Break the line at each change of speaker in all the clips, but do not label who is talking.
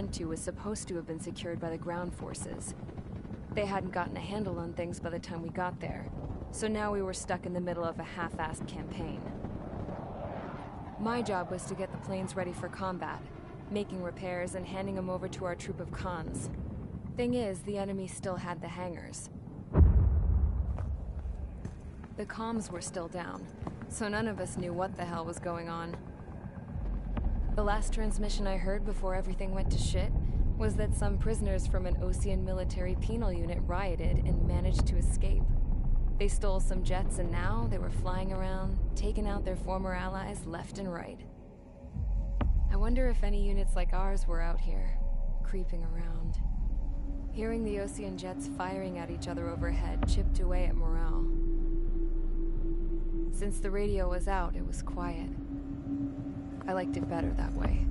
N2 was supposed to have been secured by the ground forces. They hadn't gotten a handle on things by the time we got there, so now we were stuck in the middle of a half-assed campaign. My job was to get the planes ready for combat, making repairs and handing them over to our troop of cons. Thing is, the enemy still had the hangars. The comms were still down, so none of us knew what the hell was going on. The last transmission I heard before everything went to shit was that some prisoners from an Osean military penal unit rioted and managed to escape. They stole some jets and now they were flying around, taking out their former allies left and right. I wonder if any units like ours were out here, creeping around. Hearing the Osean jets firing at each other overhead chipped away at morale. Since the radio was out, it was quiet. I liked it better that way.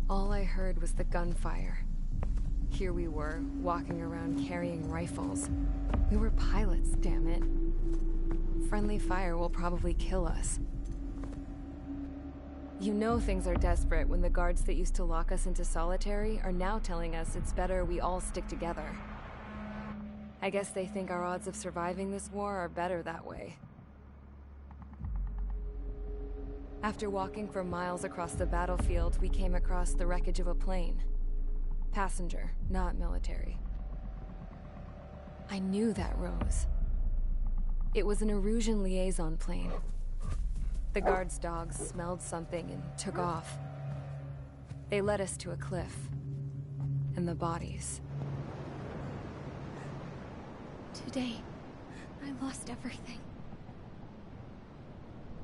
All I heard was the gunfire. Here we were, walking around carrying rifles. We were pilots, damn it. Friendly fire will probably kill us. You know things are desperate when the guards that used to lock us into solitary are now telling us it's better we all stick together. I guess they think our odds of surviving this war are better that way. After walking for miles across the battlefield, we came across the wreckage of a plane. Passenger, not military. I knew that rose. It was an Erusian liaison plane. The guard's dogs smelled something and took off. They led us to a cliff. And the bodies.
Today, I lost everything.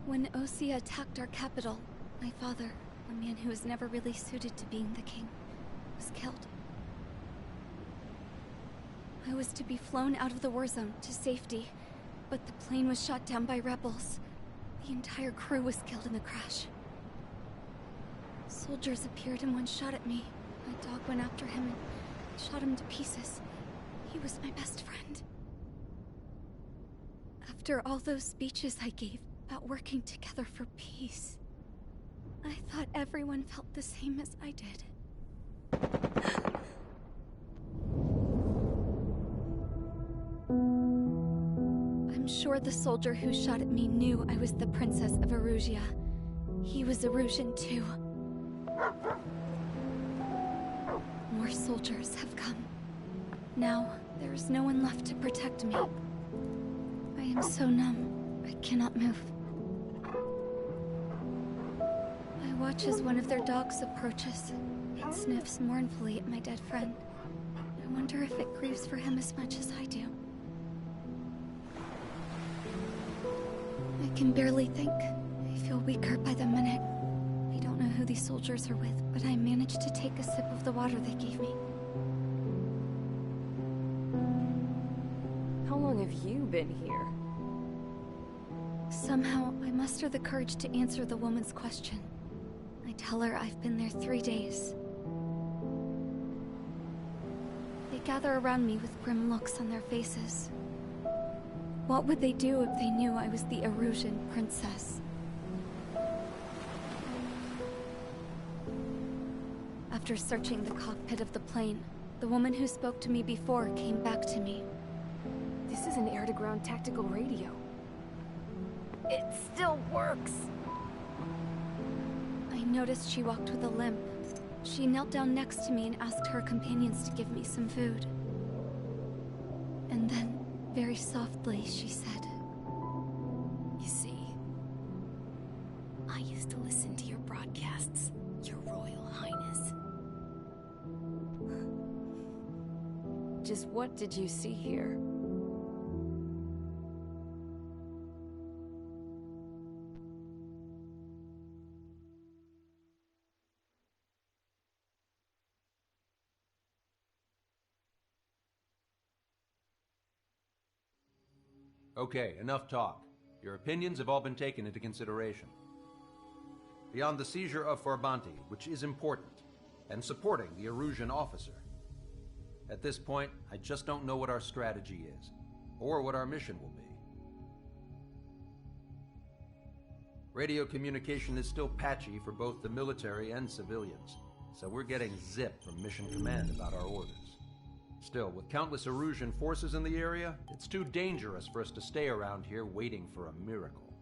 When Osea attacked our capital, my father, a man who was never really suited to being the king, was killed. I was to be flown out of the war zone to safety, but the plane was shot down by rebels. The entire crew was killed in the crash. Soldiers appeared and one shot at me. My dog went after him and shot him to pieces. He was my best friend. After all those speeches I gave about working together for peace, I thought everyone felt the same as I did. I'm sure the soldier who shot at me knew I was the Princess of Erusia. He was Erusian too. More soldiers have come. Now, there is no one left to protect me. I am so numb, I cannot move. I watch as one of their dogs approaches. It sniffs mournfully at my dead friend. I wonder if it grieves for him as much as I do. I can barely think. I feel weaker by the minute. I don't know who these soldiers are with, but I managed to take a sip of the water they gave me.
How long have you been here?
Somehow, I muster the courage to answer the woman's question. I tell her I've been there 3 days. They gather around me with grim looks on their faces. What would they do if they knew I was the Erusian princess? After searching the cockpit of the plane, the woman who spoke to me before came back to me.
This is an air-to-ground tactical radio. It still works!
I noticed she walked with a limp. She knelt down next to me and asked her companions to give me some food. And then, very softly, she said,
You see, I used to listen to your broadcasts, Your Royal Highness. Just what did you see here?
Okay, enough talk. Your opinions have all been taken into consideration. Beyond the seizure of Farbanti, which is important, and supporting the Erusian officer, at this point, I just don't know what our strategy is, or what our mission will be. Radio communication is still patchy for both the military and civilians, so we're getting zip from Mission Command about our orders. Still, with countless Erusian forces in the area, it's too dangerous for us to stay around here waiting for a miracle.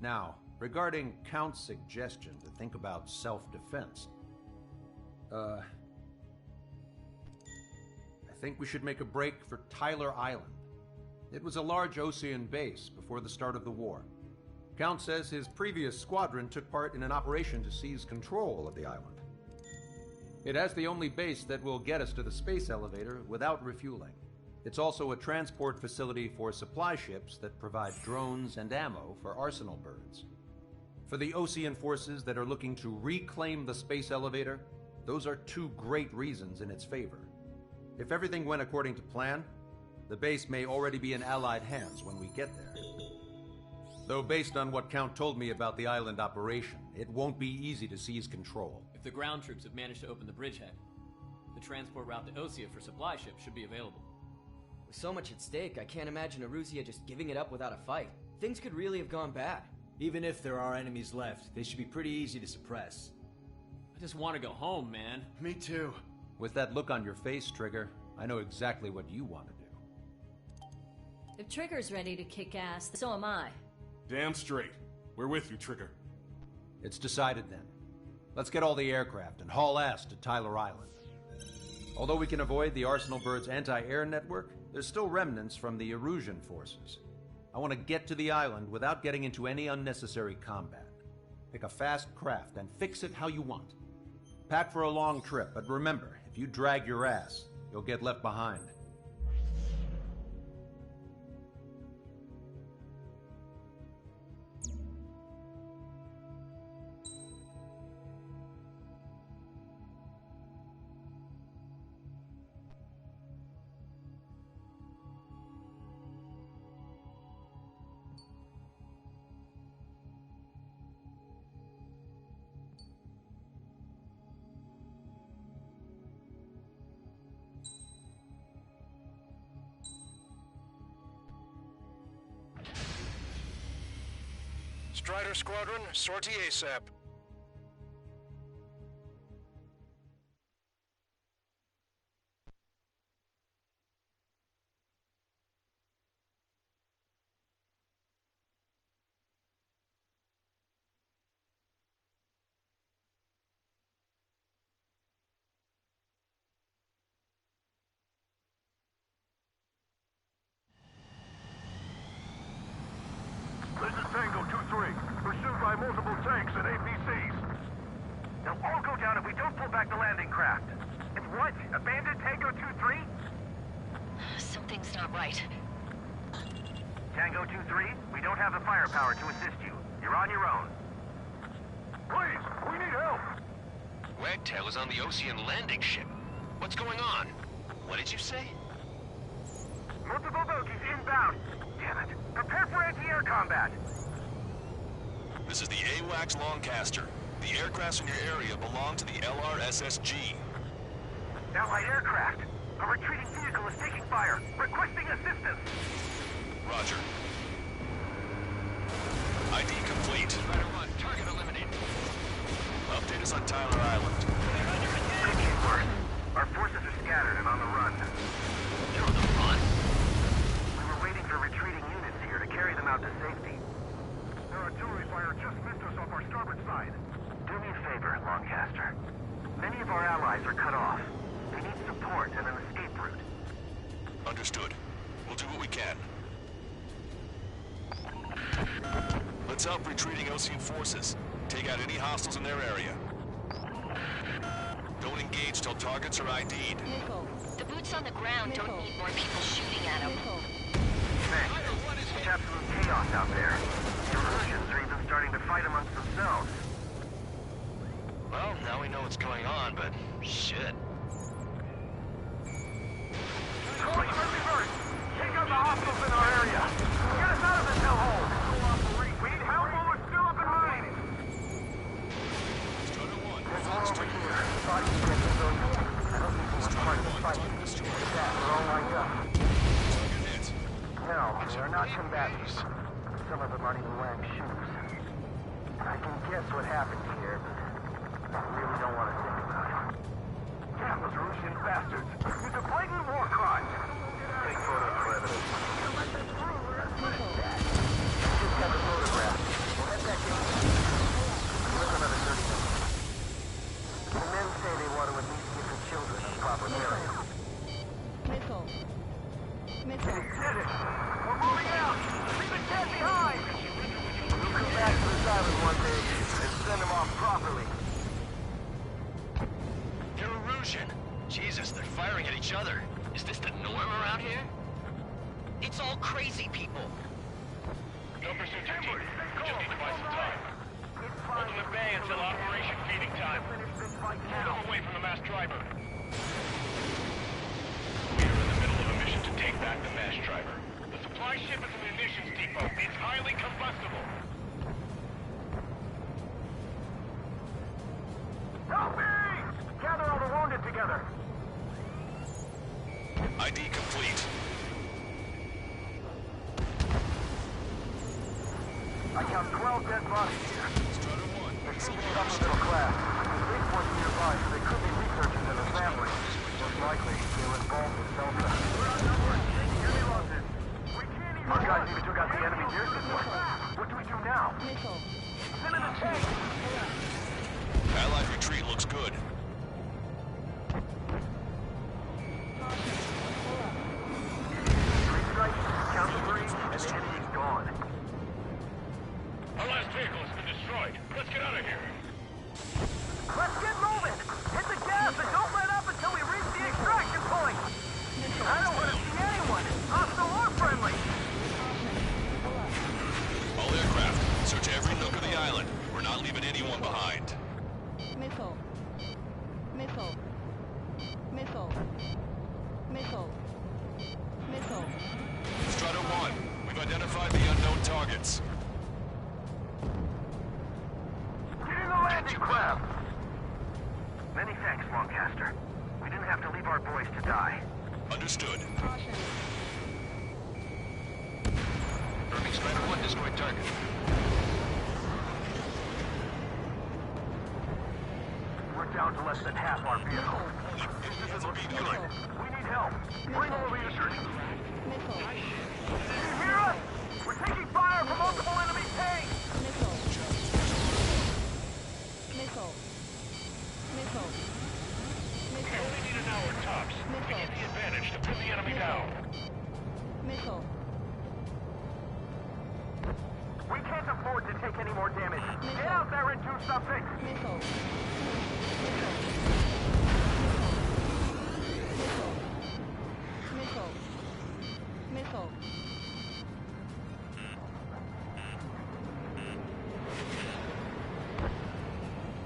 Now, regarding Count's suggestion to think about self-defense, I think we should make a break for Tyler Island. It was a large Osean base before the start of the war. Count says his previous squadron took part in an operation to seize control of the island. It has the only base that will get us to the space elevator without refueling. It's also a transport facility for supply ships that provide drones and ammo for arsenal birds. For the Osean forces that are looking to reclaim the space elevator, those are two great reasons in its favor. If everything went according to plan, the base may already be in Allied hands when we get there. Though based on what Count told me about the island operation, it won't be easy to seize control.
If the ground troops have managed to open the bridgehead, the transport route to Osea for supply ships should be available.
With so much at stake, I can't imagine Erusia just giving it up without a fight. Things could really have gone bad.
Even if there are enemies left, they should be pretty easy to suppress.
I just want to go home, man.
Me too.
With that look on your face, Trigger, I know exactly what you want to do.
If Trigger's ready to kick ass, so am I.
Damn straight. We're with you, Trigger.
It's decided then. Let's get all the aircraft and haul ass to Tyler Island. Although we can avoid the Arsenal Bird's anti-air network, there's still remnants from the Erusian forces. I want to get to the island without getting into any unnecessary combat. Pick a fast craft and fix it how you want. Pack for a long trip, but remember, if you drag your ass, you'll get left behind.
Strider Squadron, sortie ASAP.
This is Tango 2-3, pursued by multiple tanks and APCs.
They'll all go down if we don't pull back the landing craft. If what? Abandoned Tango 2-3?
Something's not right.
Tango 2-3, we don't have the firepower to assist you. You're on your own.
Please, we need help!
Wagtail is on the Osean landing ship. What's going on? What did you say?
Multiple bogies inbound. Damn it. Prepare for anti-air combat.
This is the AWACS Longcaster. The aircrafts in your area belong to the LRSSG.
Allied aircraft. A retreating vehicle is taking fire. Requesting assistance.
Roger. ID complete.
Strider 1, target eliminated.
Update us on Tyler Island.
Could get worse. Our forces are scattered and on the run.
They're on the run?
We were waiting for retreating units here to carry them out to safety.
Their artillery fire just missed us off our starboard side.
Do me a favor, Longcaster. Many of our allies are cut off. They need support and an escape route.
Understood. We'll do what we can. Let's help retreating Osean forces. Take out any hostiles in their area. Don't engage till targets are ID'd.
The boots on the ground don't need more people shooting at them.
Thanks. It's absolute chaos out there. The Erusians are even starting to fight amongst themselves.
Well, now we know what's going on, but shit.
Take out the hostiles in our area. Get us out of this hellhole. We need help while we're still up and running.
Strider 1,
There's more
fast
over
train.
here. Body check civilians. I don't think we were part of the fight. With that, we're all lined up.
Target hit.
No, they are not combatants. Some of them aren't even wearing shoes. I can guess what happened here, but I really don't want to think about it. bastards! It's a blatant war crime! Take photos for evidence. Just got the photograph. We'll head back in. Give us another 30 minutes. The men say they want to at least give the children a proper burial.
Missile. Missile.
We did it! We're moving out! Leave the dead behind! We'll come back to this island one day and send them off properly.
They're Erusian. Jesus, they're firing at each other. Is this the norm around here? It's all crazy people.
Don't pursue too deep. We just need to buy some time. Open the bay until Operation Feeding Time. Move them away from the mass driver. We are in the middle of a mission to take back the mass driver. The supply ship is a munitions depot. It's highly combustible.
Help me! Gather all the wounded together.
ID complete.
I count 12 dead bodies here. They're keeping it upper middle class. The big ones nearby, so they could be researchers and their families. Most likely, they were involved with Delta. Our guys even took out the enemy gear system. What do we do now?
Missile.
Send in a tank!
Allied retreat looks good.
Three strikes, count to three, and the enemy's gone.
Our last vehicle has been destroyed. Let's get out of here.
Let's get moving! Hit the gas and don't let up until we reach the extraction point! I don't want to see anyone, hostile or friendly!
All aircraft, search every nook of the island. We're not leaving anyone behind.
Missile. Missile. Missile. Missile. Missile.
Strata 1, we've identified the unknown targets.
Get in the landing craft! Many thanks, Lancaster. We didn't have to leave our boys to die.
Understood.
Caution.
Irving Strider 1, destroyed target.
We're down to less than half our vehicle. This isn't looking good. We need help. Bring all the users.
Missile.
Do you hear us? We're taking fire from multiple enemy tanks!
Missile. Missile. Missile.
We
Missile.
only need an hour tops. We get the advantage to pin the enemy down.
Missile.
We can't afford to take any more damage. Get out there and do something!
Missile. Missile. Missile. Missile.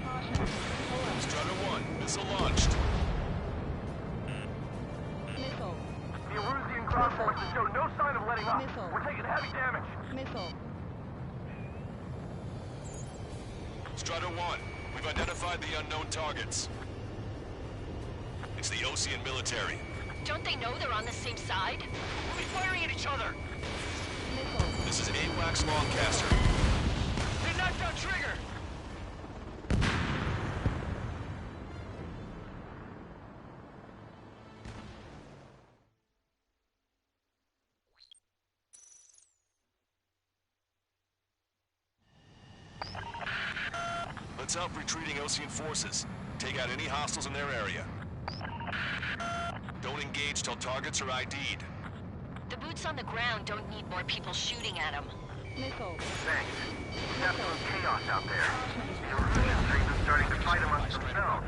Caution.
Strata 1, missile launched.
Missile.
The Erusian ground forces show no sign of letting up.
Missile.
We're taking heavy damage.
Missile.
Strata 1, we've identified the unknown targets. It's the Osean military.
Don't they know they're on the same side?
We'll be firing at each other.
Missile.
This is AWACS Lancaster.
They knocked out Trigger.
Let's help retreating Osean forces. Take out any hostiles in their area. Don't engage till targets are ID'd.
The boots on the ground don't need more people shooting at them.
Missile.
Thanks. It's absolute chaos out there. The Erusians are even starting to fight amongst themselves.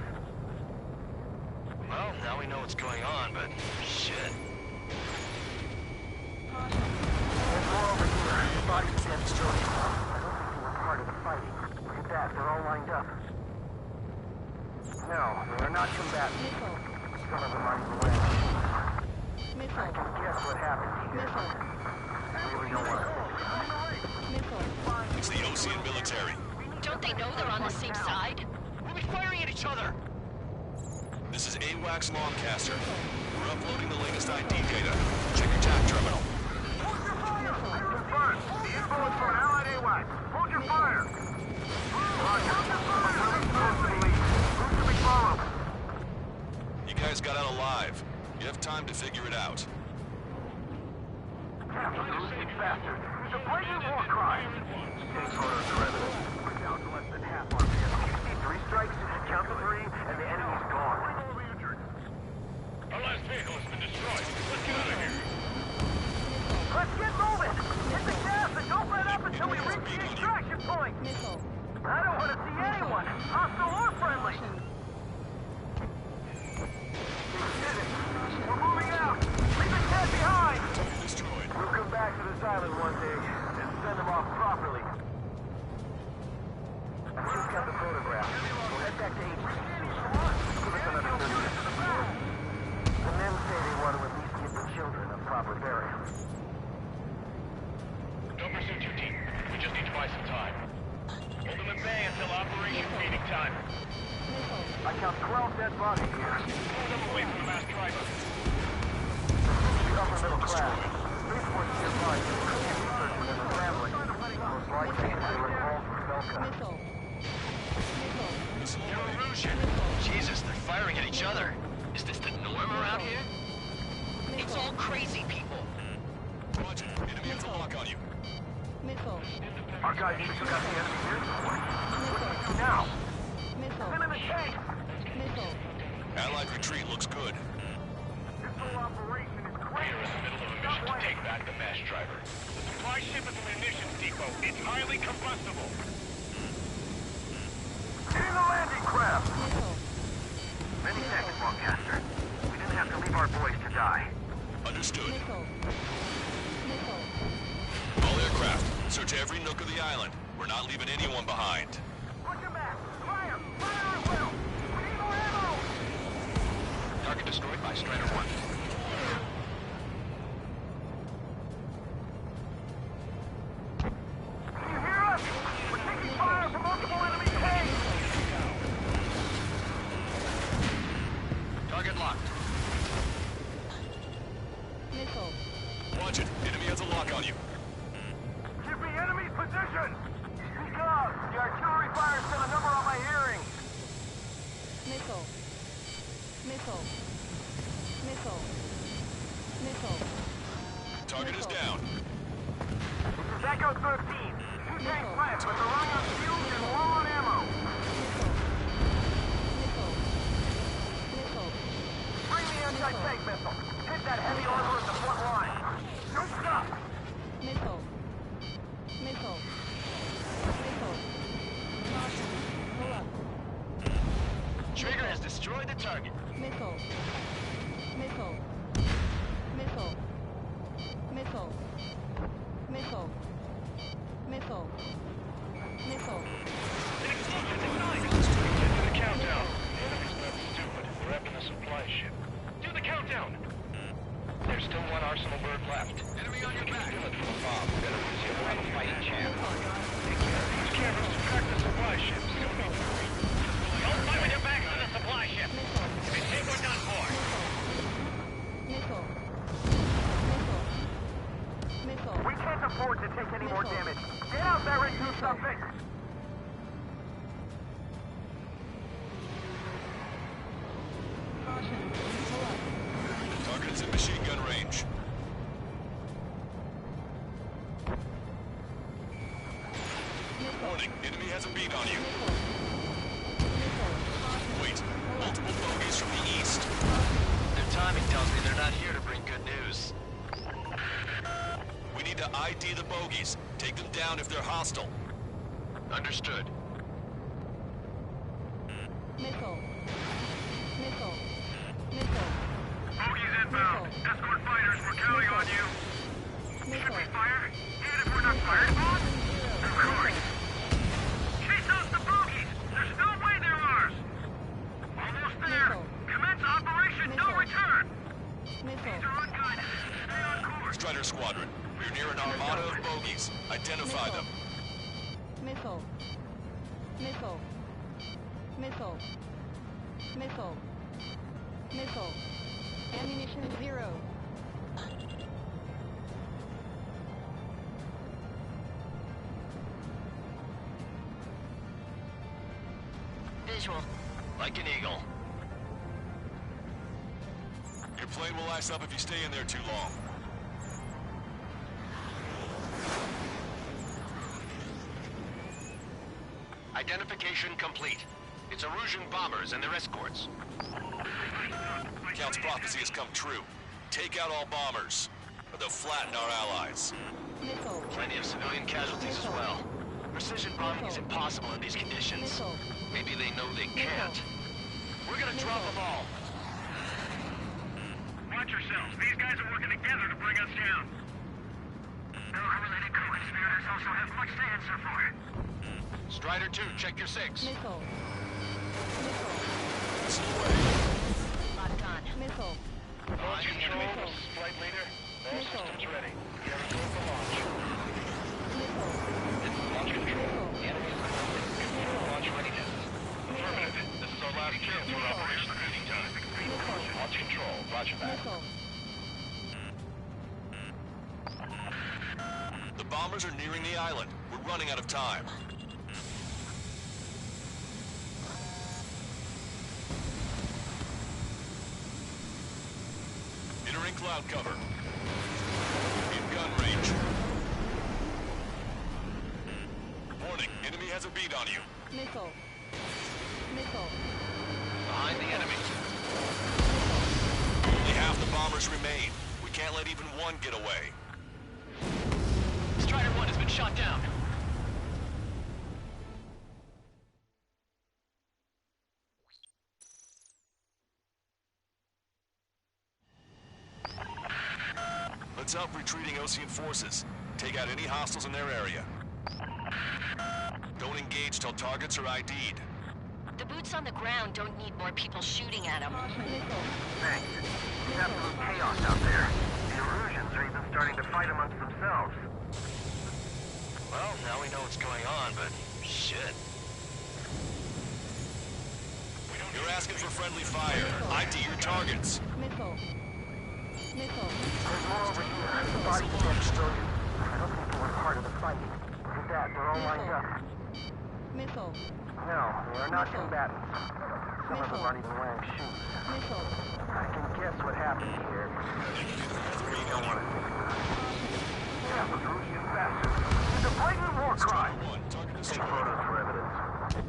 Well, now we know what's going on, but shit.
There's more over here. The bodies can't destroy. I don't think they were part of the fighting. Look at that. They're all lined up. No, they are not combatants.
Missile.
Some of them aren't even wearing shoes.
Missile.
I can guess what happened here.
Missile.
Really don't want to.
Missile.
It's the Osean military.
Don't they know they're on the same side?
We'll be firing at each other.
This is AWACS Lancaster. We're uploading the latest ID data. Check your TAC terminal.
Confirmed. The info is from an allied AWACS. Hold your fire. Roger. Where are we supposed to be leading? Who should we follow?
You guys guys got out alive. You have time to figure it out.
Captain, elusive bastard. He's a blatant war crime. Take photos of evidence. We're down to less than half our vehicle. You see 3 strikes, count to 3, and the enemy's gone.
Our last vehicle has been destroyed. Let's get out of here.
Let's get moving! Hit the gas and don't let up until we reach the extraction point!
Missile.
I don't want to see anyone, hostile or friendly! We're moving out! Leave the cat behind!
Destroyed.
We'll come back to this island one day and send them off properly. I just got the photograph. We'll head back to HQ soon. Give us another 30 minutes. The men say they want to at least give the children a proper burial.
Don't pursue too deep. We just need to buy some time. Hold them at bay until operation feeding time.
I count 12 dead bodies here.
Pull them away from the mass driver.
The upper middle class. Reports nearby that could be researchers and a family. Most likely they were involved with Belka.
Erosion! Jesus, they're firing at each other. Is this the norm around here? It's all crazy people.
Roger. Enemy has a lock on you.
Missile.
Our guys think you got the enemy here? What do we do now?
Missile.
Send in the tank!
Missile.
Allied retreat looks good.
This whole operation is
We
crazy.
are in the middle of a mission to take back the mass driver. The supply ship is a munitions depot. It's highly combustible.
Getting the landing craft!
Missile.
Many thanks, Lancaster. We didn't have to leave our boys to die.
Understood.
Missile. Missile.
All aircraft, search every nook of the island. We're not leaving anyone behind.
Push them back! Fire! Fire at will! We need more ammo!
Target destroyed by Strider 1.
Can you hear us? We're taking fire from multiple enemy tanks!
Target locked.
Missile.
Watch it. Enemy has a lock on you.
Give me enemy position! Speak up! The artillery fire sent a number on my hearing!
Missile. Missile. Missile. Missile.
Target is down.
This is Echo 13. 2 tanks left, but they're running on fuel and low on ammo.
Missile. Missile. Missile.
Bring the anti-tank missile. Hit that heavy armor at the front line. Don't stop!
Missile. Missile. Missile. Caution. Pull up.
Trigger has destroyed the target.
Missile. Missile. Missile. Missile. Missile. Missile. Missile.
An explosion ignite! Get to the countdown. The enemy's not stupid. They're after the supply ship. Do the countdown! There's still one Arsenal bird left. Enemy on your back. Steal it from above. Better Russia will have a fighting chance. These cameras to track the supply ships. Don't fight with your backs to the supply ship! If it's hit, we're done for!
Missile. Missile. Missile.
We can't afford to take any more damage. Get out there and do something!
Caution. Pull up.
Target is in machine gun range.
Missile.
Warning, enemy has a beat on you.
Missile. Caution.
Wait, multiple bogeys from the east.
Their timing tells me they're not here to bring good news.
We need to ID the bogeys. Take them down if they're hostile.
Understood.
Missile. Missile. Missile.
Bogies inbound. Escort fighters, we're counting on you.
Missile.
Fire? And if we're not fired upon? Of course. Chase out the bogies! There's no way they're ours! Almost there!
Missile.
Commence operation no
Missile.
return!
Missile.
These are unguided. Stay on course.
Strider Squadron, we're near an armada of bogeys. Identify them.
Missile. Missile. Missile. Missile. Missile. Ammunition 0.
Visual.
Like an eagle.
Your plane will ice up if you stay in there too long.
Identification complete. It's Erusian bombers and their escorts.
Count's prophecy has come true. Take out all bombers, or they'll flatten our allies.
Missile.
Plenty of civilian casualties as well. Precision bombing is impossible in these conditions.
Missile.
Maybe they know they can't. We're gonna drop them all.
Watch yourselves. These guys are working together to bring us down. Bill-related co-conspirators also have much to answer for.
Strider 2, check your 6.
Missile.
Locked on.
Missile.
Launch control, this is flight leader. All systems ready. We have a go for launch. Launch control. The enemy is confirmed. Launch readiness. Affirmative. This is our last chance for operational meeting time. Launch control. Roger that.
The bombers are nearing the island. We're running out of time. Entering cloud cover. In gun range. Warning, enemy has a bead on you.
Missile. Missile.
Behind the enemy.
Only half the bombers remain. We can't let even one get away.
Strider 1 has been shot down.
Let's help retreating Osean forces. Take out any hostiles in their area. Don't engage till targets are ID'd.
The boots on the ground don't need more people shooting at them.
Thanks. It's absolute chaos out there. The Erusians are even starting to fight amongst themselves.
Well, now we know what's going on, but shit.
You're asking for friendly fire. ID your targets.
Missile. Missile.
There's more over here. Bodies of dead civilians. I don't think they were part of the fighting. Look at that. They're all lined up.
Missile.
No, they are not combatants. Some of them aren't even wearing shoes.
Missile.
I can guess what happened here. You don't want to think about it. Yeah, but Erusian bastards. It's a blatant war crime. Take photos for evidence.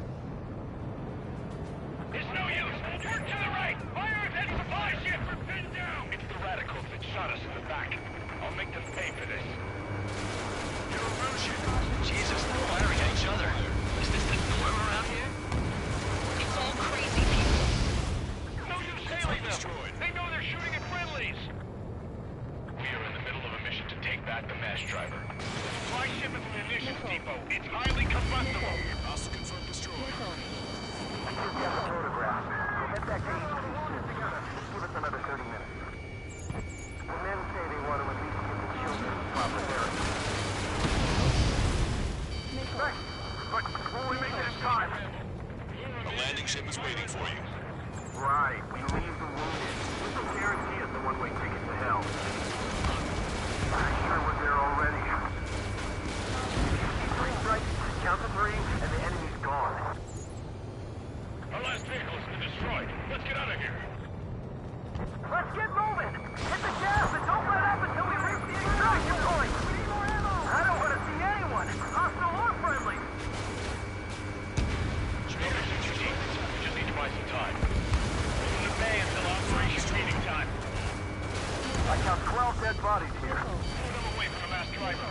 It's no use! Work to the right! Fire at that supply ship! We're pinned down! It's the radicals that shot us in the back. I'll make them pay for this.
You're Erusian. Jesus, they're firing at each other. Is this the norm around here?
It's all crazy people.
No use hailing them! They know they're shooting at friendlies! We are in the middle of a mission to take back the mass driver. The supply ship is a munitions depot. It's highly combustible.
Hostile confirmed destroyed.
I think we have a photograph. We'll head back to HQ soon. Give us another 30 minutes. The men say they want to at least get the children in proper burial. Thanks, but will we make it in time?
The landing ship is waiting for you.
Right, we leave the wounded. This will guarantee us a one-way ticket to hell. I'm sure we're there already. 3 strikes, count to 3, and the enemy's gone.
Our last vehicle has been destroyed. Let's get out of here.
Let's get moving! Hit the gas and don't let up until we reach the extraction point! We need more ammo! I don't want to see anyone, hostile or friendly!
We just need to buy some time. Open the bay until operation meeting time.
I count 12 dead bodies here.
Pull them away from the mass driver.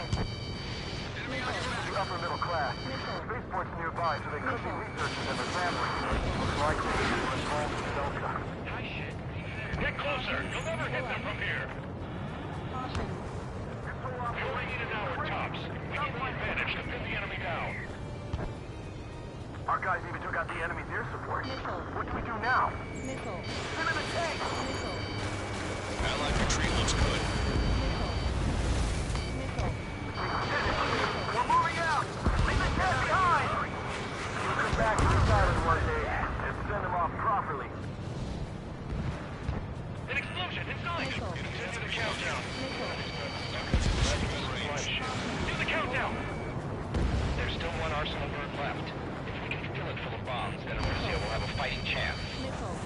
The upper middle class. Spaceport's nearby, so they could be researchers and their families. Most likely they were involved in Delta.
Nice shit. Get closer. You'll never hit them from here. We only need an hour tops. We need the advantage to pin the enemy down.
Our guys even took out the enemy's air support. What do we do now?
Missile.
Send in the tank!
Missile.
Allied retreat looks good.
Missile.
We're moving out! Leave the dead behind! We'll come back to this island one day and send them off properly.
An explosion inside! Continue the countdown. Do the countdown! There's still one arsenal bird left. If we can fill it full of bombs, then Erusia will have a fighting chance.
Missile.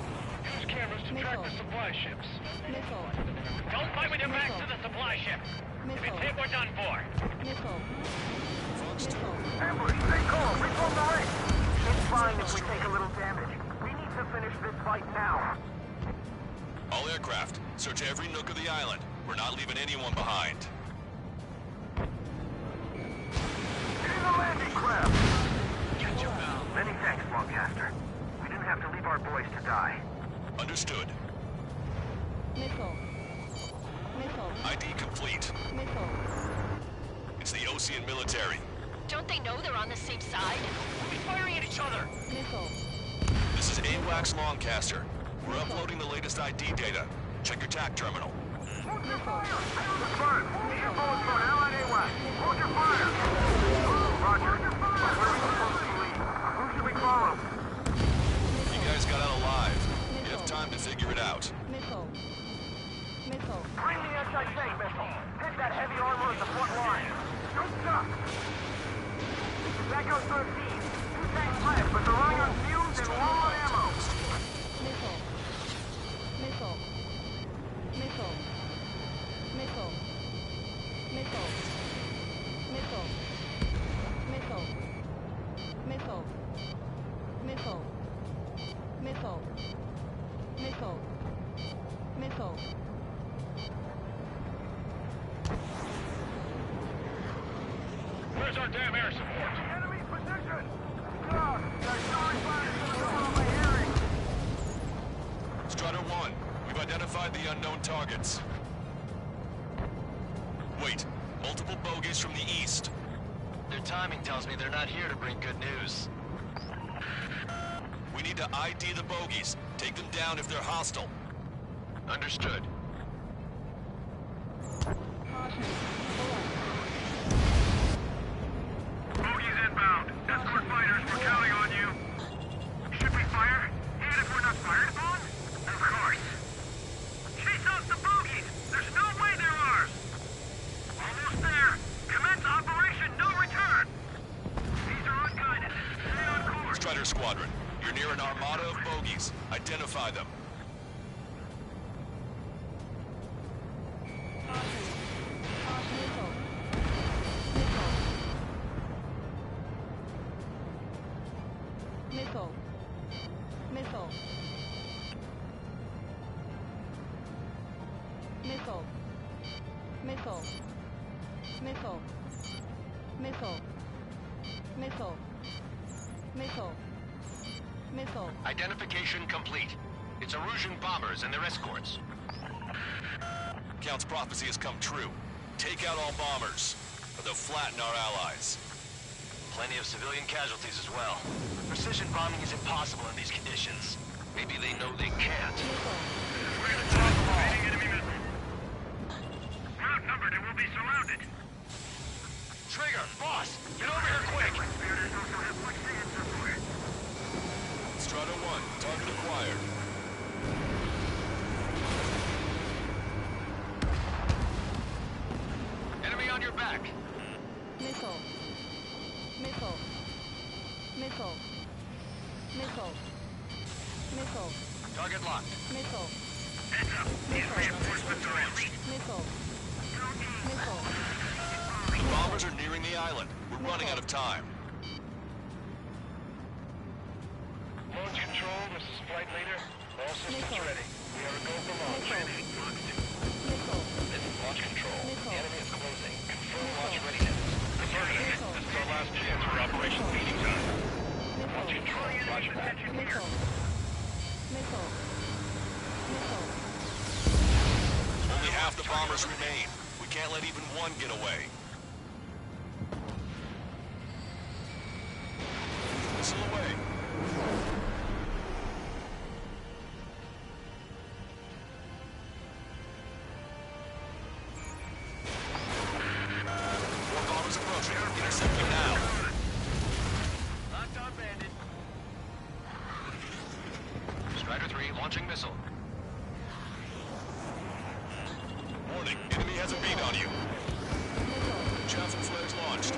Use cameras to track track the supply ships.
Missile.
Don't fight with your backs to the supply ship. If it's hit, we're done for.
Missile.
Ambush, stay calm. Reform the ring. It's fine if we take a little damage. We need to finish this fight now.
All aircraft, search every nook of the island. We're not leaving anyone behind.
Get in the landing craft.
Get your bow.
Many thanks, Longcaster. We didn't have to leave our boys to die.
Understood.
Missile. Missile.
ID complete.
Missile.
It's the Osean military.
Don't they know they're on the same side?
We'll be firing at each other.
Missile.
This is AWACS Longcaster. We're uploading the latest ID data. Check your TAC terminal.
Hold your fire! Confirmed. Air bullets for Allied AWACS. Hold your fire! Roger. Where are we supposed to lead? Who should we follow?
You guys got out alive. You have time to figure it out.
Missile. Missile.
Bring the anti-tank missile. Hit that heavy armor at the front line. Don't stop. Echo 13. 2 tanks left, but they're running on fumes and low on ammo.
Missile. Missile. Missile. Missile. Missile. Missile. Missile. Missile. Missile. Missile. Missile. Missile.
Where's our damn air support?
Enemy position! God, there's no fire on my hearing.
Strider 1, we've identified the unknown targets. Wait, multiple bogies from the east.
Their timing tells me they're not here to bring good news.
We need to ID the bogies. Take them down if they're hostile.
Understood.
Bogies inbound. Escort fighters, we're counting on you. Should we fire? Even if we're not fired upon? Of course. Chase out the bogies! There's no way they're ours! Almost there. Commence Operation No Return! These are unguided. Stay on course.
Strider Squadron, you're near an armada of bogies. Identify them.
Missile. Missile. Missile. Missile. Missile. Missile. Missile. Missile. Missile.
Identification complete. It's Erusian bombers and their escorts.
Count's prophecy has come true. Take out all bombers, or they'll flatten our allies.
Plenty of civilian casualties as well. Precision bombing is impossible in these conditions. Maybe they know they can't.
We're gonna drop the remaining enemy missile. We're outnumbered and we'll be surrounded.
Trigger, boss, get over here quick!
Strider 1, target acquired.
Enemy on your back!
Missile. Missile. Missile. Missile. Missile.
Target locked.
Missile.
Heads up, these reinforcements are elite.
Missile. Missile.
Bombers are nearing the island. We're running out of time.
Launch control, this is flight leader. All systems
Missile.
ready. We are a go for launch.
Missile.
This is launch control.
Missile.
The enemy is closing. Confirm launch readiness. Affirmative. This is our last chance for Operation Feeding Time. Launch control, roger that.
Missile. Missile. Missile.
Only half the bombers remain. We can't let even one get away. Missile away. More bombers approaching. Intercept them now.
Locked on bandit. Strider 3 launching missile.
Warning, enemy has a beat on you. Chaff and flares launched.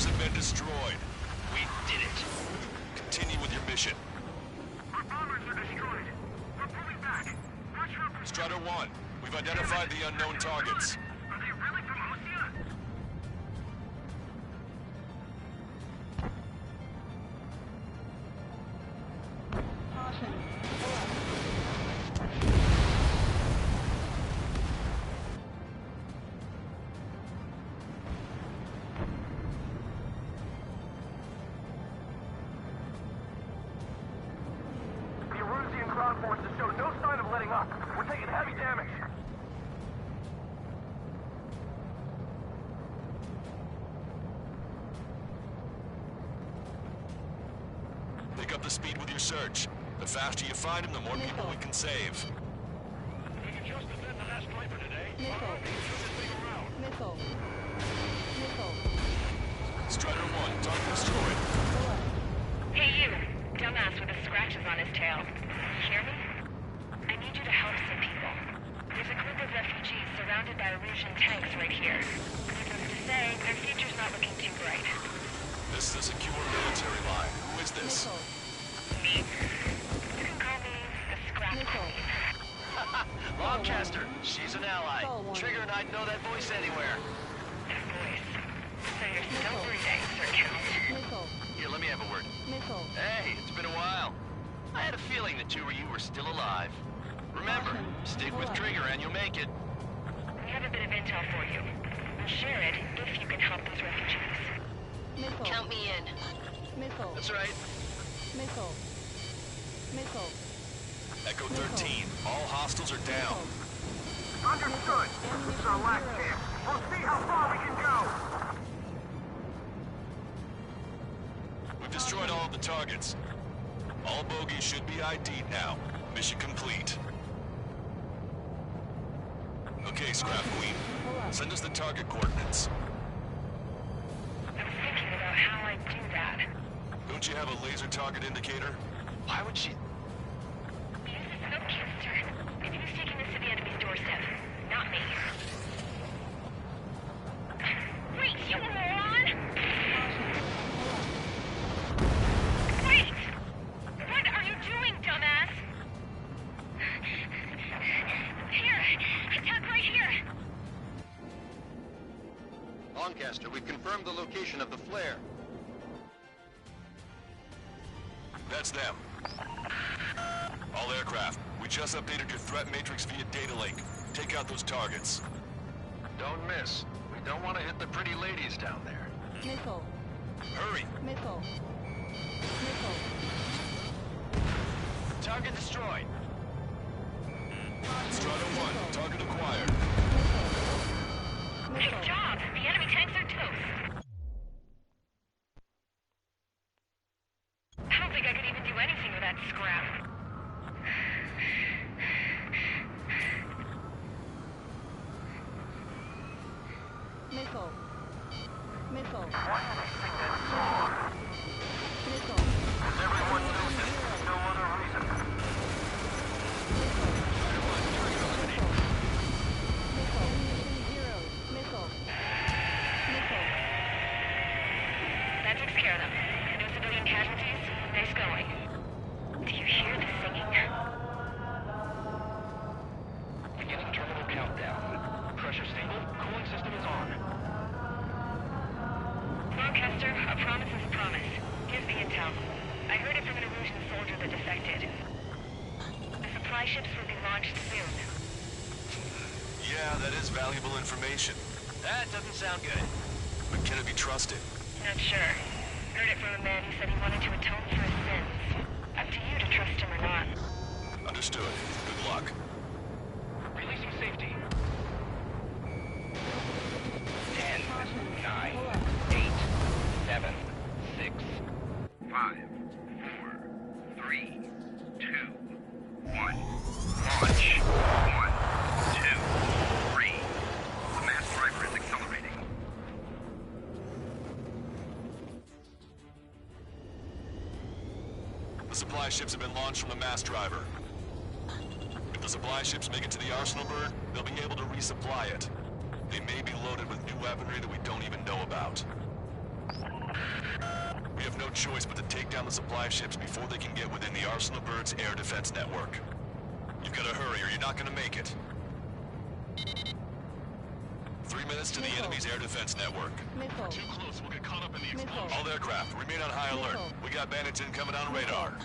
Towers have been destroyed.
We did it.
Continue with your mission.
Our bombers are destroyed. We're pulling back. Watch for...
Strider 1, we've identified the unknown targets.
Are they really from Osea?
Caution.
The Erusian ground forces show no sign of letting up. We're taking heavy damage.
Pick up the speed with your search. The faster you find them, the more people we can save.
We can just defend the last sniper today.
Missile. Missile. Missile.
Strider 1, target destroyed.
Hey you, dumbass with the scratches on his tail. Hear me? I need you to help some people. There's a group of refugees surrounded by Erusian tanks right here. Needless to say, their future's not looking too bright.
This is a secure military line. Who is this?
Missile.
Me. You can call me the Scrap
Missile.
Queen.
Lancaster, she's an ally.
Call one.
Trigger and I'd know that voice anywhere.
That voice. So you're still breathing, Sir Count.
Missile.
Here, let me have a word.
Missile.
Hey, it's been a while. I had a feeling the two of you were still alive. Remember, stick with Trigger and you'll make it.
We have a bit of intel for you. We'll share it if you can help those refugees.
Missile.
Count me in.
Missile.
That's right.
Missile. Missile.
Echo 13, all hostiles are down.
Understood. This is our last chance. We'll see how far we can go.
We've destroyed all of the targets. All bogies should be ID'd now. Mission complete. Okay, Scrap Queen. Send us the target coordinates.
I was thinking about how I'd do that.
Don't you have a laser target indicator?
Why would she...
Use the snowcaster. If he was taking this to the enemy's doorstep, not me. Wait, you moron! Wait! What are you doing, dumbass? Here! Attack right here!
Lancaster, we've confirmed the location of the flare.
That's them. All aircraft, we just updated your threat matrix via data link. Take out those targets.
Don't miss. We don't want to hit the pretty ladies down there.
Missile.
Hurry!
Missile. Missile.
Target destroyed.
Strider 1, target acquired.
Nice job! The enemy tanks are toast! I don't think I could even do anything with that scrap.
Missile. Missile.
Why do they think that's so hard?
Missile.
Because everyone knows it. No other reason.
That takes care of them. No civilian casualties? Nice going. Do you hear the singing?
Beginning terminal countdown. Pressure stable. Cooling system is on.
Lancaster, a promise is a promise. Here's the intel. I heard it from an Erusian soldier that defected. The supply ships will be launched soon.
Yeah, that is valuable information.
That doesn't sound good.
But can it be trusted?
Not sure. Heard it from a man who said he wanted to atone for his sins. Up to you to trust him or not.
Understood. Good luck.
Releasing safety.
10, 9, 8, 7, 6, 5, 4, 3, 2, 1. Launch. 1, 2, 3. The mass driver is accelerating.
The supply ships have been launched from the mass driver. If the supply ships make it to the Arsenal Bird, they'll be able to resupply it. They may be loaded with new weaponry that we don't even know about. We have no choice but to take down the supply ships before they can get within the Arsenal Birds air defense network. You've got to hurry or you're not going to make it. 3 minutes to the enemy's air defense network.
Missile.
Too close, we'll get caught up in the
Missile.
explosion. All aircraft, remain on high alert.
Missile.
We got bandits incoming on radar.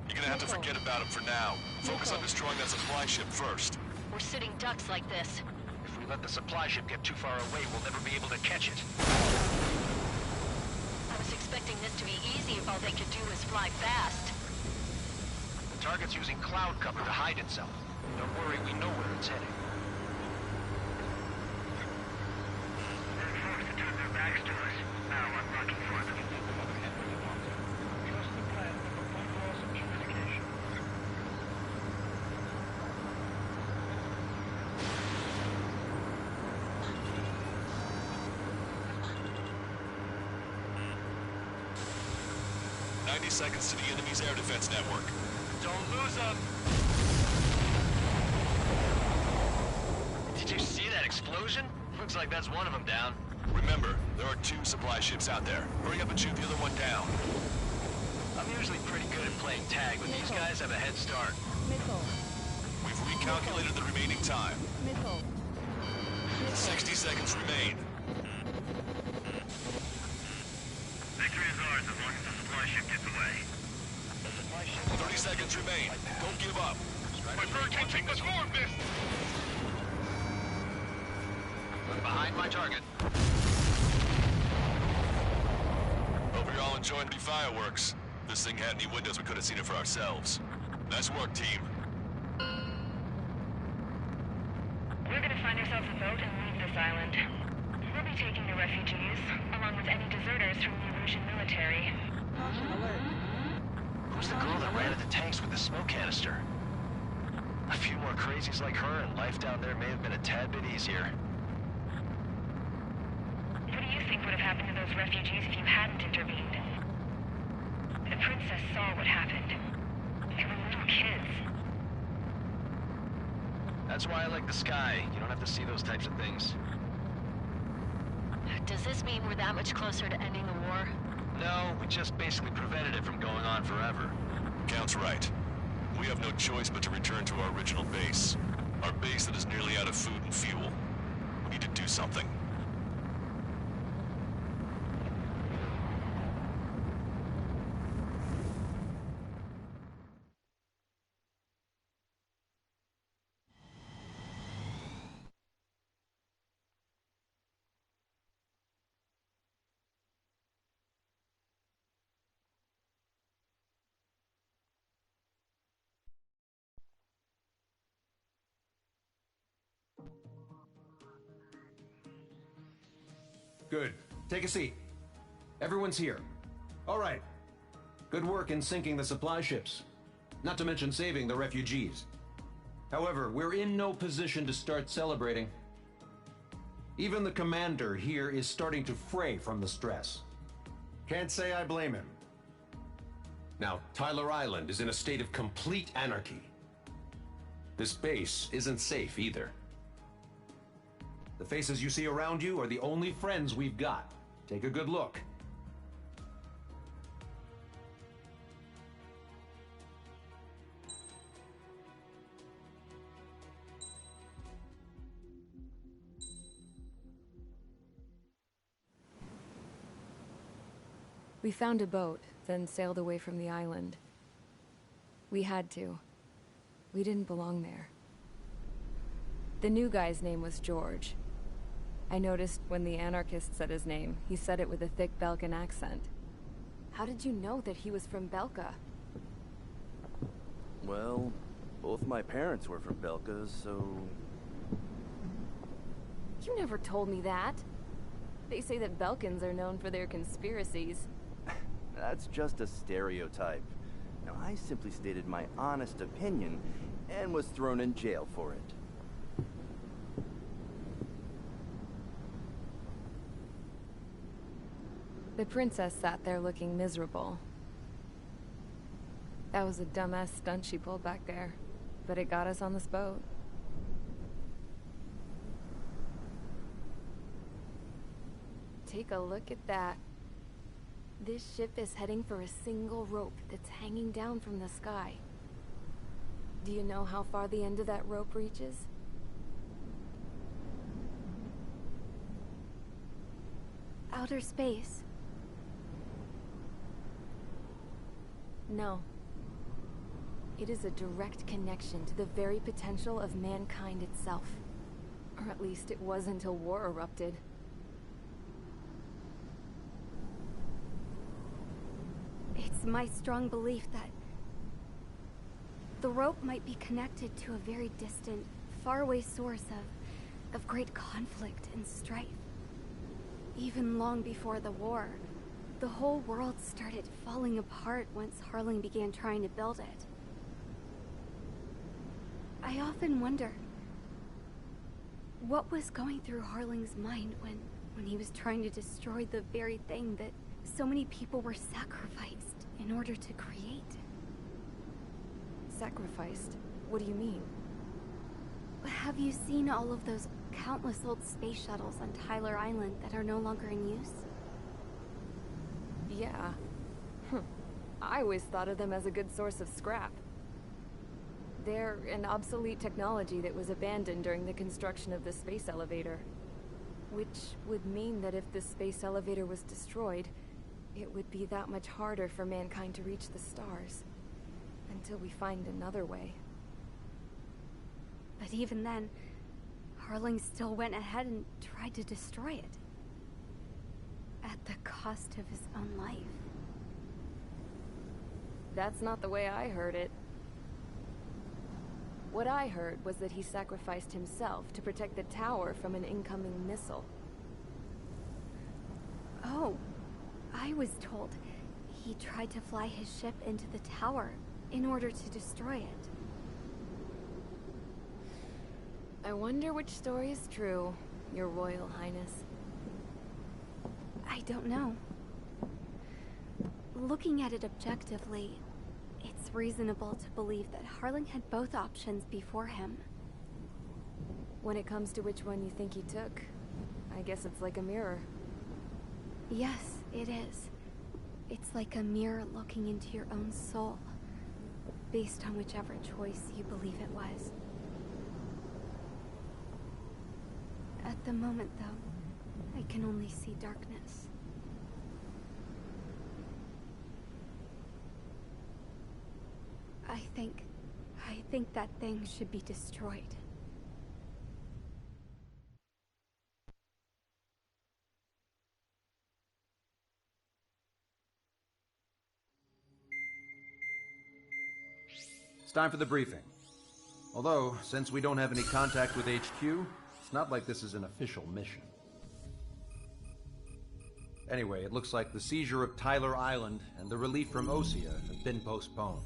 You're gonna have to forget about them for now. Focus on destroying that supply ship first.
We're sitting ducks like this.
If we let the supply ship get too far away, we'll never be able to catch it.
I was expecting this to be easy if all they could do was fly fast.
The target's using cloud cover to hide itself. Don't worry, we know where it's heading. They're forced to turn their backs to us. Now I'm looking for them. Trust the plan with a full loss of communication.
Seconds to the enemy's air defense network.
Don't lose them! Did you see that explosion? Looks like that's one of them down.
Remember, there are 2 supply ships out there. Hurry up and shoot the other one down.
I'm usually pretty good at playing tag, but these guys have a head start.
Missile.
We've recalculated the remaining time.
Missile.
60 seconds remain.
Victory is ours as long as the supply ship gets away.
30 seconds remain. Don't give up.
My bird can't take much more of this!
I'm behind my target.
Hope you're all enjoying the fireworks. This thing had any windows, we could have seen it for ourselves. Nice work, team.
We're gonna find ourselves a boat and leave this island. We'll be taking the refugees, along with any deserters from the Erusian military.
Caution alert.
Who's the girl that ran at the tanks with the smoke canister? A few more crazies like her and life down there may have been a tad bit easier.
What do you think would have happened to those refugees if you hadn't intervened? The princess saw what happened. They were little kids.
That's why I like the sky. You don't have to see those types of things.
Does this mean we're that much closer to ending the war?
No, we just basically prevented it from going on forever.
Count's right. We have no choice but to return to our original base. Our base that is nearly out of food and fuel. We need to do something.
Good. Take a seat. Everyone's here. All right. Good work in sinking the supply ships. Not to mention saving the refugees. However, we're in no position to start celebrating. Even the commander here is starting to fray from the stress. Can't say I blame him. Now, Tyler Island is in a state of complete anarchy. This base isn't safe either. The faces you see around you are the only friends we've got. Take a good look.
We found a boat, then sailed away from the island. We had to. We didn't belong there. The new guy's name was George. I noticed when the anarchist said his name, he said it with a thick Belkan accent. How did you know that he was from Belka?
Well, both my parents were from Belka, so...
You never told me that. They say that Belkans are known for their conspiracies.
That's just a stereotype. Now, I simply stated my honest opinion and was thrown in jail for it.
The princess sat there looking miserable. That was a dumbass stunt she pulled back there, but it got us on this boat. Take a look at that. This ship is heading for a single rope that's hanging down from the sky. Do you know how far the end of that rope reaches?
Outer space.
No. It is a direct connection to the very potential of mankind itself. Or at least it was until war erupted.
It's my strong belief that the rope might be connected to a very distant, faraway source of great conflict and strife. Even long before the war, the whole world started falling apart once Harling began trying to build it. I often wonder what was going through Harling's mind when he was trying to destroy the very thing that so many people were sacrificed in order to create.
Sacrificed? What do you mean?
Have you seen all of those countless old space shuttles on Tyler Island that are no longer in use?
Yeah. I always thought of them as a good source of scrap. They're an obsolete technology that was abandoned during the construction of the space elevator. Which would mean that if the space elevator was destroyed, it would be that much harder for mankind to reach the stars. Until we find another way.
But even then, Harling still went ahead and tried to destroy it. At the cost of his own life.
That's not the way I heard it. What I heard was that he sacrificed himself to protect the tower from an incoming missile.
Oh, I was told he tried to fly his ship into the tower in order to destroy it.
I wonder which story is true, Your Royal Highness.
I don't know. Looking at it objectively, it's reasonable to believe that Harling had both options before him.
When it comes to which one you think he took, I guess it's like a mirror.
Yes, it is. It's like a mirror looking into your own soul, based on whichever choice you believe it was. At the moment, though, I can only see darkness. I think that thing should be destroyed.
It's time for the briefing. Although, since we don't have any contact with HQ, it's not like this is an official mission. Anyway, it looks like the seizure of Tyler Island and the relief from Osea have been postponed.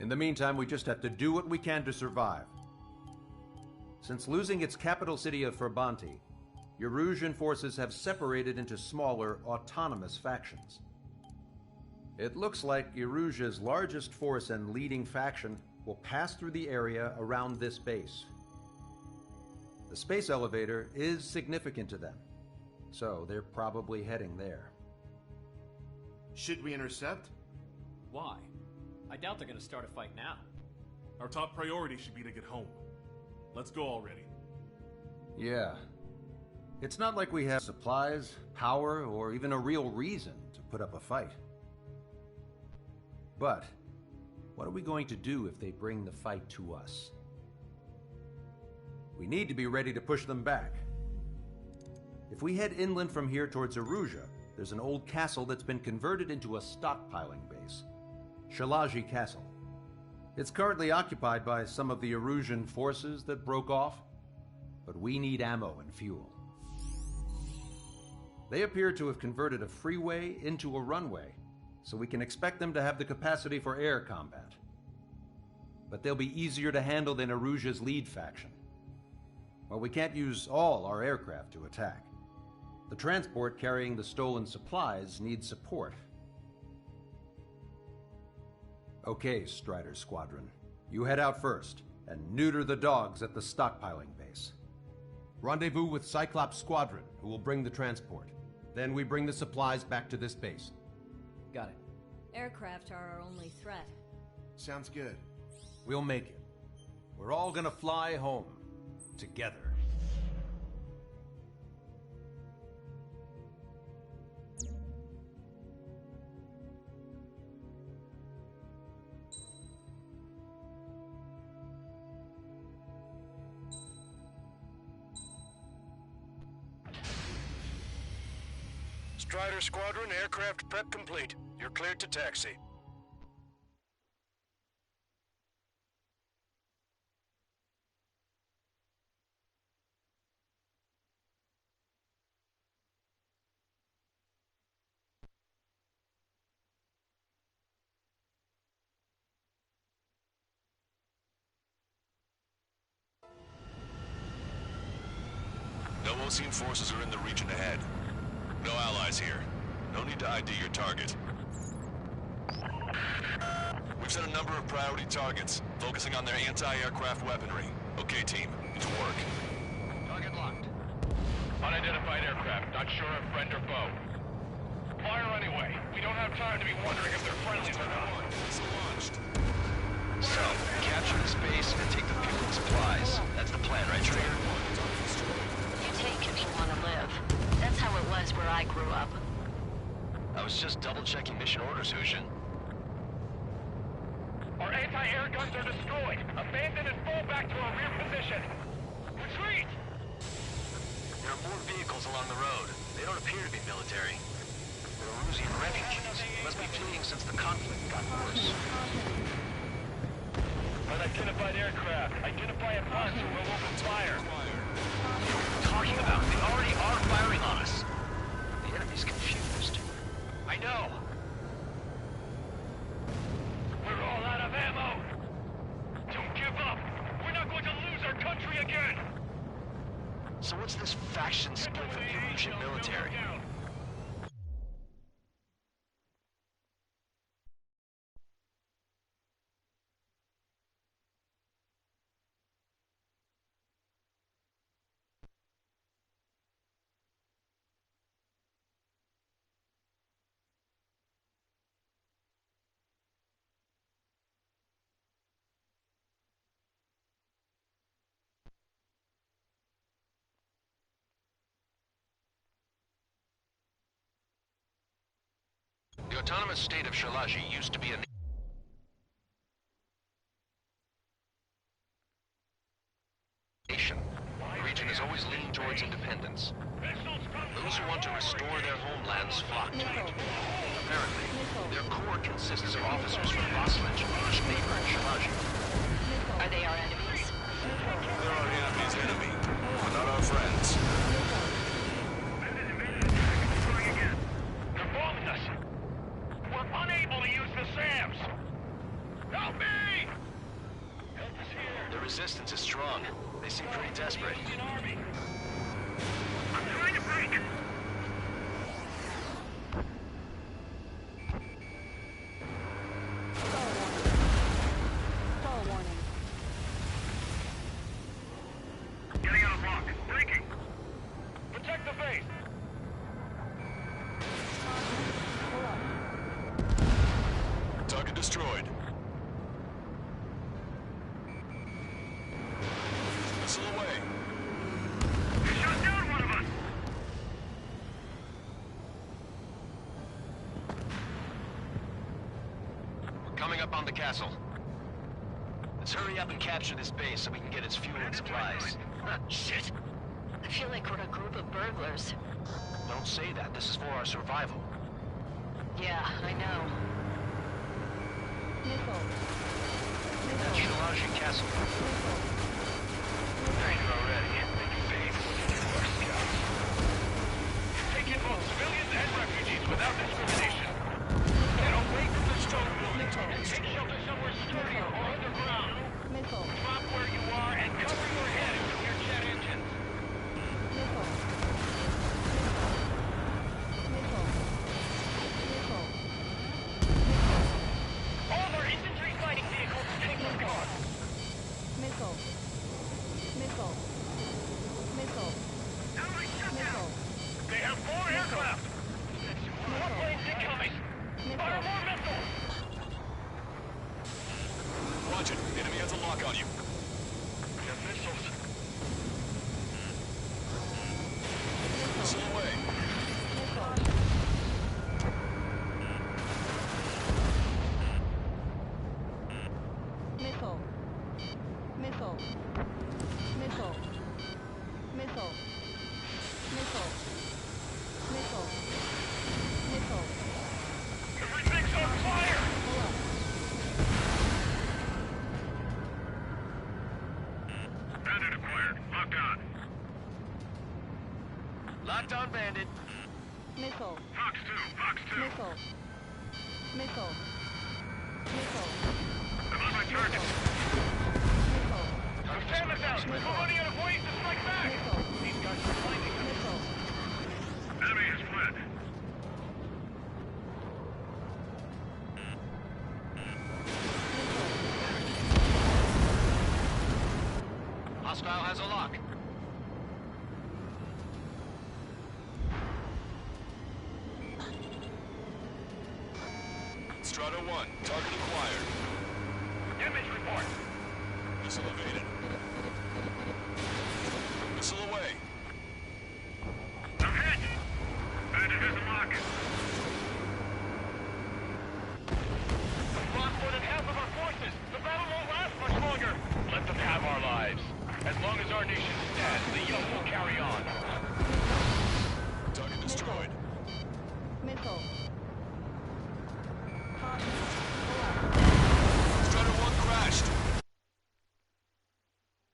In the meantime, we just have to do what we can to survive. Since losing its capital city of Ferbanti, Erusian forces have separated into smaller, autonomous factions. It looks like Erusia's largest force and leading faction will pass through the area around this base. The space elevator is significant to them, so they're probably heading there.
Should we intercept?
Why? I doubt they're gonna start a fight now.
Our top priority should be to get home. Let's go already.
Yeah. It's not like we have supplies, power, or even a real reason to put up a fight. But, what are we going to do if they bring the fight to us? We need to be ready to push them back. If we head inland from here towards Erusia, there's an old castle that's been converted into a stockpiling base. Shalaji Castle. It's currently occupied by some of the Erusian forces that broke off, but we need ammo and fuel. They appear to have converted a freeway into a runway, so we can expect them to have the capacity for air combat. But they'll be easier to handle than Erusia's lead faction. Well, we can't use all our aircraft to attack. The transport carrying the stolen supplies needs support. Okay, Strider Squadron. You head out first, and neuter the dogs at the stockpiling base. Rendezvous with Cyclops Squadron, who will bring the transport. Then we bring the supplies back to this base.
Got it.
Aircraft are our only threat.
Sounds good.
We'll make it. We're all gonna fly home. Together.
Strider Squadron, aircraft prep complete. You're cleared to taxi.
No Osean forces are in the region ahead. No allies here. No need to ID your target. We've set a number of priority targets, focusing on their anti-aircraft weaponry. Okay, team, to work.
Target locked. Unidentified aircraft, not sure if friend or foe. Fire anyway. We don't have time to be wondering if they're friendlies or not.
So, capture the space and take the fuel and supplies. That's the plan, right, Trigger?
You take if you want to live. That's how it was where I grew up.
I was just double-checking mission orders, Hushin.
Our anti-air guns are destroyed. Abandon and fall back to our rear position. Retreat!
There are more vehicles along the road. They don't appear to be military. They're Erusian refugees. Must be fleeing since the conflict got worse.
Unidentified aircraft. Identify at once or we'll open fire.
What are you talking about? They already are firing on us. The enemy's confused.
I know. We're all out of ammo. Don't give up. We're not going to lose our country again.
So what's this faction split from the Erusian military?
The autonomous state of Shalaji used to be a nation. The region has always leaned towards independence. Those who want to restore their homelands flock to it. Apparently, their core consists of officers from Vaslich, each neighbor in Shalaji.
Are they our enemies?
They're our enemy's enemy, but not our friends.
They're bombing us! We're unable to use the SAMs! Help me! Help us here!
The resistance is strong. They seem pretty desperate.
I'm trying to break!
Stall warning.
Getting out of lock. Breaking! Protect the base!
Target destroyed. Missile away.
You shot down one of us! We're coming up on the castle.
Let's hurry up and capture this base so we can get its fuel and supplies.
Shit. I feel like we're a group of burglars.
Don't say that. This is for our survival.
Yeah, I know.
Missile.
That's Shalaji Castle.
They're here already. They can pay for what they do to our scouts. Take in both civilians and refugees without discrimination. Get away from the stone wood and take shelter somewhere sturdier or underground.
Missile.
Drop where you are and cover your head with your jet engines.
Missile. Missile. Missile.
All our infantry fighting vehicles take the guard.
Missile. Missile. Nickel. Nickel. Nickel. Nickel.
Everything's on fire!
Pull up.
Bandit acquired. Locked on.
Locked on, Bandit.
Nickel.
Fox 2. Fox 2.
Nickel. Nickel. Nickel.
I'm on my target.
Nickel.
The camera's out. We're running out of ways to strike back.
Nickel.
These guys are finding us.
Nickel.
Enemy has fled.
Hostile has a lock.
Strata 1, target acquired.
Damage report.
Missile evaded.